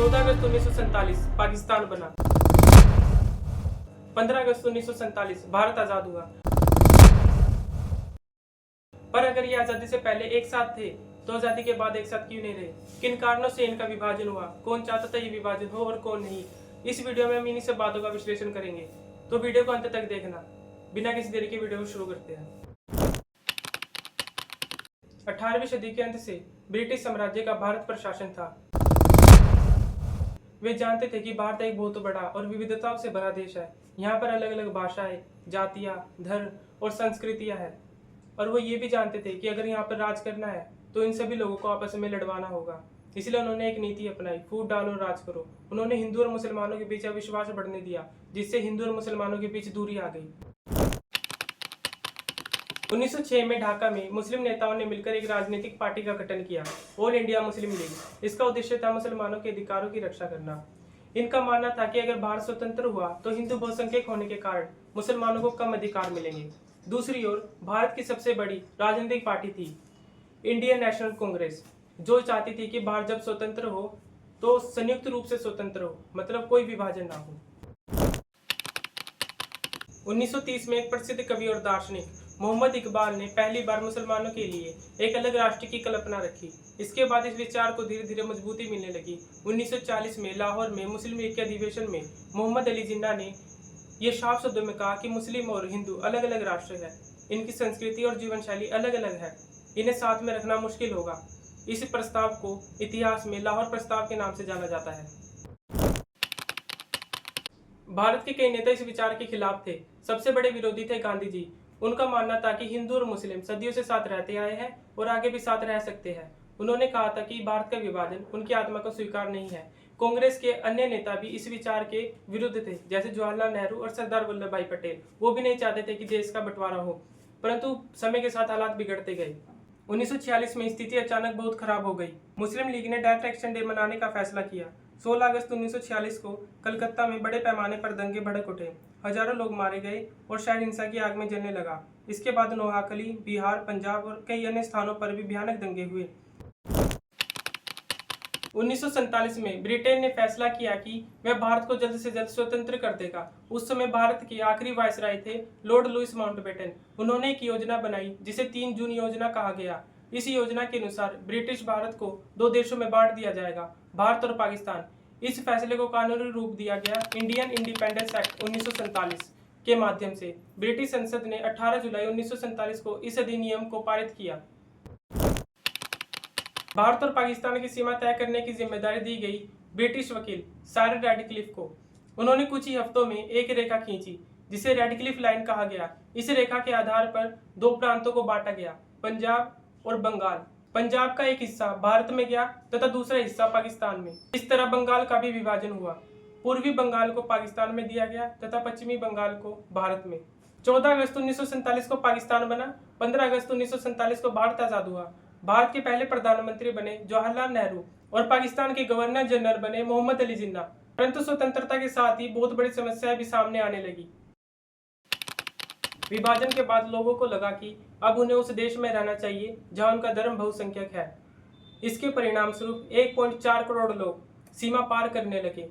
14 अगस्त 1947 पाकिस्तान बना। 15 अगस्त 1947 भारत आजाद हुआ। पर अगर ये आजादी से पहले एक साथ थे तो आजादी के बाद एक साथ क्यों नहीं रहे? किन कारणों से इनका विभाजन हुआ? कौन चाहता था ये विभाजन हो और कौन नहीं? इस वीडियो में हम इन्हीं सब बातों का विश्लेषण करेंगे, तो वीडियो को अंत तक देखना। बिना किसी देरी के वीडियो को शुरू करते हैं। 18वीं सदी के अंत से ब्रिटिश साम्राज्य का भारत पर शासन था। वे जानते थे कि भारत एक बहुत बड़ा और विविधताओं से भरा देश है। यहाँ पर अलग अलग भाषाएं, जातियां, धर्म और संस्कृतियां हैं। और वो ये भी जानते थे कि अगर यहाँ पर राज करना है तो इन सभी लोगों को आपस में लड़वाना होगा। इसलिए उन्होंने एक नीति अपनाई, फूट डालो और राज करो। उन्होंने हिंदू और मुसलमानों के बीच अविश्वास बढ़ने दिया, जिससे हिंदू और मुसलमानों के बीच दूरी आ गई। 1906 में ढाका में मुस्लिम नेताओं ने मिलकर एक राजनीतिक पार्टी का गठन किया, ऑल इंडिया मुस्लिम लीग। इसका उद्देश्य था मुसलमानों के अधिकारों की रक्षा करना। इनका मानना था कि अगर भारत स्वतंत्र हुआ तो हिंदू बहुसंख्यक होने के कारण मुसलमानों को कम अधिकार मिलेंगे। दूसरी ओर भारत की सबसे बड़ी राजनीतिक पार्टी थी इंडियन नेशनल कांग्रेस, जो चाहती थी कि भारत जब स्वतंत्र हो तो संयुक्त रूप से स्वतंत्र हो, मतलब कोई विभाजन ना हो। 1930 में एक प्रसिद्ध कवि और दार्शनिक मोहम्मद इकबाल ने पहली बार मुसलमानों के लिए एक अलग राष्ट्र की कल्पना रखी। इसके बाद इस विचार को धीरे धीरे मजबूती मिलने लगी। 1940 में लाहौर में मुस्लिम लीग के अधिवेशन में मोहम्मद अली जिन्ना ने यह साफ शब्दों में कहा कि मुस्लिम और हिंदू अलग अलग राष्ट्र है, इनकी संस्कृति और जीवन शैली अलग अलग है, इन्हें साथ में रखना मुश्किल होगा। इस प्रस्ताव को इतिहास में लाहौर प्रस्ताव के नाम से जाना जाता है। भारत के कई नेता इस विचार के खिलाफ थे। सबसे बड़े विरोधी थे गांधी जी। उनका मानना था कि हिंदू और मुस्लिम सदियों से साथ रहते आए हैं और आगे भी साथ रह सकते हैं। उन्होंने कहा था कि भारत का विभाजन उनकी आत्मा को स्वीकार नहीं है। कांग्रेस के अन्य नेता भी इस विचार के विरुद्ध थे, जैसे जवाहरलाल नेहरू और सरदार वल्लभ भाई पटेल। वो भी नहीं चाहते थे कि देश का बंटवारा हो, परंतु समय के साथ हालात बिगड़ते गए। 1946 में स्थिति अचानक बहुत खराब हो गई। मुस्लिम लीग ने डायरेक्ट एक्शन डे मनाने का फैसला किया। 16 अगस्त 1946 को कलकत्ता में बड़े पैमाने पर दंगे भड़क उठे। हजारों लोग मारे गए और शहर हिंसा की आग में जलने लगा। इसके बाद नोआखली, बिहार, पंजाब और कई अन्य स्थानों पर भी भयानक दंगे हुए। 1947 में ब्रिटेन ने फैसला किया कि वह भारत को जल्द से जल्द स्वतंत्र कर देगा। उस समय भारत के आखिरी वायसराय थे लॉर्ड लुईस माउंटबेटन। उन्होंने एक योजना बनाई जिसे 3 जून योजना कहा गया। इस योजना के अनुसार ब्रिटिश भारत को 2 देशों में बांट दिया जाएगा, भारत और पाकिस्तान। इस फैसले को कानूनी रूप दिया गया इंडियन इंडिपेंडेंस एक्ट 1947 के माध्यम से। ब्रिटिश संसद ने 18 जुलाई 1947 को इस अधिनियम को पारित किया। भारत और पाकिस्तान की सीमा तय करने की जिम्मेदारी दी गई ब्रिटिश वकील सर रेडक्लिफ को। उन्होंने कुछ ही हफ्तों में एक रेखा खींची जिसे रेडक्लिफ लाइन कहा गया। इस रेखा के आधार पर 2 प्रांतों को बांटा गया, पंजाब और बंगाल। पंजाब का एक हिस्सा भारत में गया तथा दूसरा हिस्सा पाकिस्तान में। इस तरह बंगाल का भी विभाजन हुआ। पूर्वी बंगाल को पाकिस्तान में दिया गया तथा पश्चिमी बंगाल को भारत में। 14 अगस्त 1947 को पाकिस्तान बना। 15 अगस्त 1947 को भारत आजाद हुआ। भारत के पहले प्रधानमंत्री बने जवाहरलाल नेहरू और पाकिस्तान के गवर्नर जनरल बने मोहम्मद अली जिन्ना। परंतु स्वतंत्रता के साथ ही बहुत बड़ी समस्याएं भी सामने आने लगी। विभाजन के बाद लोगों को लगा कि अब उन्हें उस देश में रहना चाहिए जहां उनका धर्म बहुसंख्यक है। इसके परिणाम स्वरूप 1.4 करोड़ लोग सीमा पार करने लगे।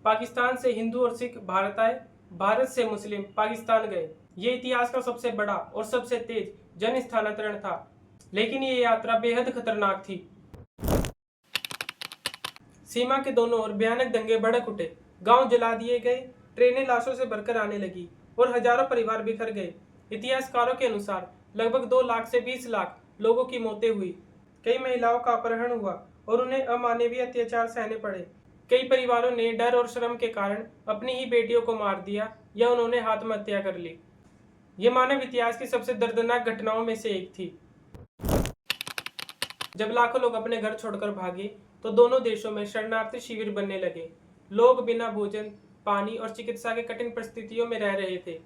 पाकिस्तान से हिंदू और सिख भारत आए, भारत से मुस्लिम पाकिस्तान गए। ये इतिहास का सबसे बड़ा और सबसे तेज जन स्थानांतरण था, लेकिन ये यात्रा बेहद खतरनाक थी। सीमा के दोनों ओर भयानक दंगे भड़क उठे, गांव जला दिए गए, ट्रेनें लाशों से भरकर आने लगी और हजारों परिवार बिखर गए। इतिहासकारों के अनुसार लगभग 2 लाख से 20 लाख लोगों की मौतें हुई। कई महिलाओं का अपहरण हुआ और उन्हें अमानवीय अत्याचार सहने पड़े। कई परिवारों ने डर और शर्म के कारण अपनी ही बेटियों को मार दिया या उन्होंने आत्महत्या कर ली। ये मानव इतिहास की सबसे दर्दनाक घटनाओं में से एक थी। जब लाखों लोग अपने घर छोड़कर भागे तो दोनों देशों में शरणार्थी शिविर बनने लगे। लोग बिना भोजन, पानी और चिकित्सा के कठिन परिस्थितियों में रह रहे थे।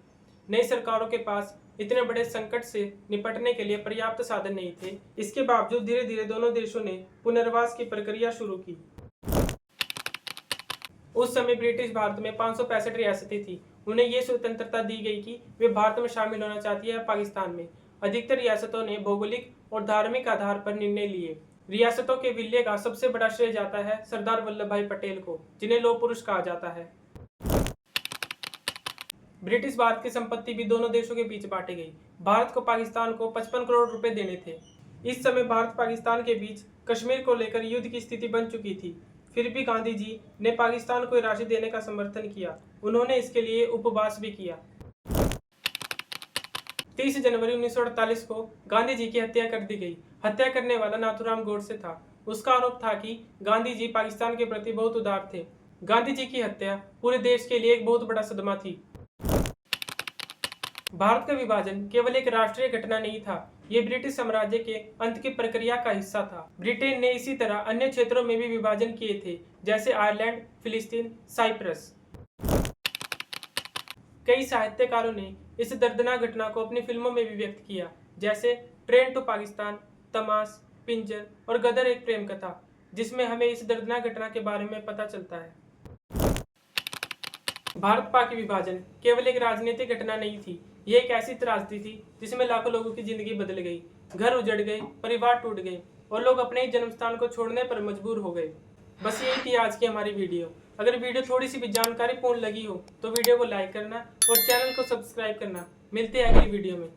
नई सरकारों के पास इतने बड़े संकट से निपटने के लिए पर्याप्त साधन नहीं थे। इसके बावजूद धीरे धीरे दोनों देशों ने पुनर्वास की प्रक्रिया शुरू की। उस समय ब्रिटिश भारत में 565 रियासतें थी। उन्हें यह स्वतंत्रता दी गई कि वे भारत में शामिल होना चाहती है या पाकिस्तान में। अधिकतर रियासतों ने भौगोलिक और धार्मिक आधार पर निर्णय लिए। रियासतों के विलय का सबसे बड़ा श्रेय जाता है सरदार वल्लभ भाई पटेल को, जिन्हें लौह पुरुष कहा जाता है। ब्रिटिश भारत की संपत्ति भी दोनों देशों के बीच बांटी गई। भारत को पाकिस्तान को 55 करोड़ रुपए देने थे। इस समय भारत पाकिस्तान के बीच कश्मीर को लेकर युद्ध की स्थिति बन चुकी थी। फिर भी गांधी जी ने पाकिस्तान को राशि देने का समर्थन किया। उन्होंने इसके लिए उपवास भी किया। 30 जनवरी 1948 को गांधी जी की हत्या कर दी गई। हत्या करने वाला नाथूराम गोडसे था। उसका आरोप था कि गांधी जी पाकिस्तान के प्रति बहुत उदार थे। गांधी जी की हत्या पूरे देश के लिए एक बहुत बड़ा सदमा थी। भारत का विभाजन केवल एक राष्ट्रीय घटना नहीं था, ये ब्रिटिश साम्राज्य के अंत की प्रक्रिया का हिस्सा था। ब्रिटेन ने इसी तरह अन्य क्षेत्रों में भी विभाजन किए थे, जैसे आयरलैंड, फिलिस्तीन, साइप्रस। कई साहित्यकारों ने इस दर्दनाक घटना को अपनी फिल्मों में भी व्यक्त किया, जैसे ट्रेन टू पाकिस्तान, तमाश, पिंजर और गदर एक प्रेम कथा, जिसमें हमें इस दर्दनाक घटना के बारे में पता चलता है। भारत पाक विभाजन केवल एक राजनीतिक घटना नहीं थी, ये एक ऐसी त्रासदी थी जिसमें लाखों लोगों की जिंदगी बदल गई, घर उजड़ गए, परिवार टूट गए और लोग अपने ही जन्म स्थान को छोड़ने पर मजबूर हो गए। बस यही थी आज की हमारी वीडियो। अगर वीडियो थोड़ी सी भी जानकारीपूर्ण लगी हो तो वीडियो को लाइक करना और चैनल को सब्सक्राइब करना। मिलते हैं अगली वीडियो में।